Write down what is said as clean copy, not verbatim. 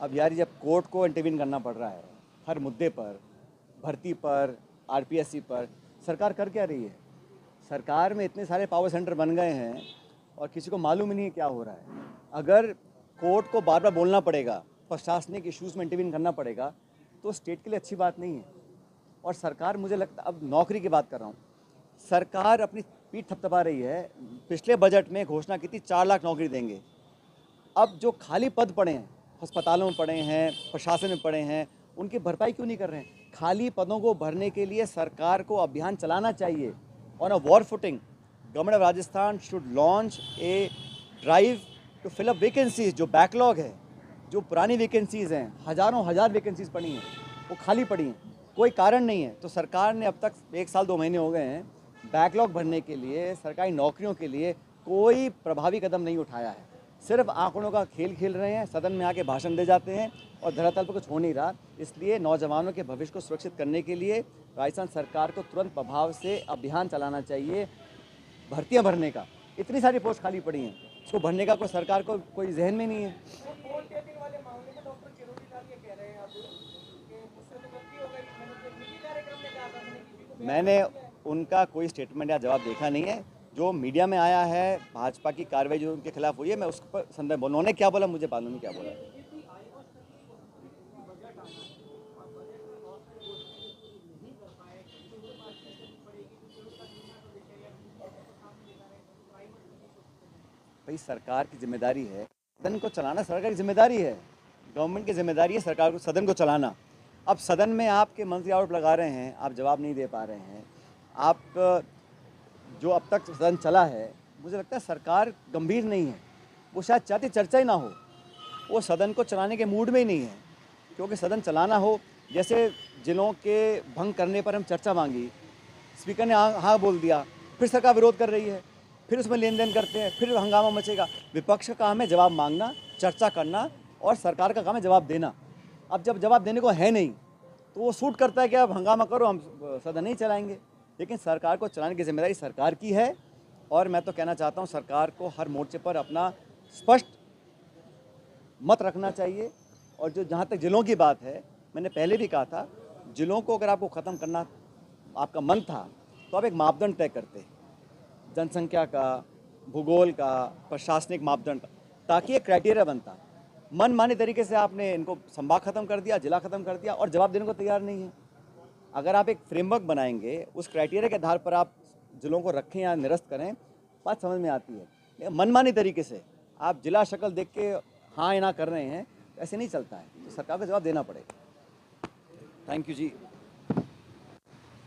अब यार जब कोर्ट को इंटरवीन करना पड़ रहा है हर मुद्दे पर, भर्ती पर, आरपीएससी पर, सरकार कर क्या रही है? सरकार में इतने सारे पावर सेंटर बन गए हैं और किसी को मालूम ही नहीं क्या हो रहा है। अगर कोर्ट को बार बार बोलना पड़ेगा, प्रशासनिक इश्यूज़ में इंटरवीन करना पड़ेगा, तो स्टेट के लिए अच्छी बात नहीं है। और सरकार, मुझे लगता, अब नौकरी की बात कर रहा हूँ, सरकार अपनी पीठ थपथपा रही है। पिछले बजट में घोषणा की थी 4 लाख नौकरी देंगे। अब जो खाली पद पड़े हैं, अस्पतालों में पड़े हैं, प्रशासन में पड़े हैं, उनकी भरपाई क्यों नहीं कर रहे हैं? खाली पदों को भरने के लिए सरकार को अभियान चलाना चाहिए। On a war footing, government of Rajasthan should launch a drive to fill up vacancies. जो बैकलॉग है, जो पुरानी वैकेंसीज़ हैं, हज़ारों हजार वैकेंसीज़ पड़ी हैं, वो खाली पड़ी हैं, कोई कारण नहीं है। तो सरकार ने अब तक 1 साल 2 महीने हो गए हैं, बैकलॉग भरने के लिए, सरकारी नौकरियों के लिए कोई प्रभावी कदम नहीं उठाया है। सिर्फ आंकड़ों का खेल खेल रहे हैं, सदन में आके भाषण दे जाते हैं और धरातल पर कुछ हो नहीं रहा। इसलिए नौजवानों के भविष्य को सुरक्षित करने के लिए राजस्थान सरकार को तुरंत प्रभाव से अभियान चलाना चाहिए भर्तियां भरने का। इतनी सारी पोस्ट खाली पड़ी हैं, इसको भरने का कोई सरकार को कोई जहन में नहीं है। मैंने उनका कोई स्टेटमेंट या जवाब देखा नहीं है। जो मीडिया में आया है, भाजपा की कार्रवाई जो उनके खिलाफ हुई है, मैं उस पर संदर्भ, उन्होंने क्या बोला मुझे मालूम नहीं क्या बोला। भाई सरकार की जिम्मेदारी है, सदन को चलाना सरकार की जिम्मेदारी है, गवर्नमेंट की जिम्मेदारी है सरकार को सदन को चलाना। अब सदन में आपके मंत्री आरोप लगा रहे हैं, आप जवाब नहीं दे पा रहे हैं। आप जो अब तक सदन चला है, मुझे लगता है सरकार गंभीर नहीं है। वो शायद चाहती चर्चा ही ना हो, वो सदन को चलाने के मूड में ही नहीं है। क्योंकि सदन चलाना हो, जैसे जिलों के भंग करने पर हम चर्चा मांगी, स्पीकर ने हाँ बोल दिया, फिर सरकार विरोध कर रही है, फिर उसमें लेन देन करते हैं, फिर हंगामा मचेगा। विपक्ष का काम है जवाब मांगना, चर्चा करना, और सरकार का काम है जवाब देना। अब जब जवाब देने को है नहीं, तो वो सूट करता है कि अब हंगामा करो, हम सदन नहीं चलाएंगे। लेकिन सरकार को चलाने की जिम्मेदारी सरकार की है। और मैं तो कहना चाहता हूँ सरकार को हर मोर्चे पर अपना स्पष्ट मत रखना चाहिए। और जो जहाँ तक जिलों की बात है, मैंने पहले भी कहा था, जिलों को अगर आपको ख़त्म करना आपका मन था, तो आप एक मापदंड तय करते, जनसंख्या का, भूगोल का, प्रशासनिक मापदंड, ताकि एक क्राइटेरिया बनता। मनमाने तरीके से आपने इनको संभाग ख़त्म कर दिया, जिला ख़त्म कर दिया, और जवाब देने को तैयार नहीं है। अगर आप एक फ्रेमवर्क बनाएंगे, उस क्राइटेरिया के आधार पर आप जिलों को रखें या निरस्त करें, बात समझ में आती है। मनमानी तरीके से आप जिला शक्ल देख के हाँ या ना कर रहे हैं, ऐसे नहीं चलता है। तो सरकार को जवाब देना पड़ेगा। Thank you ji.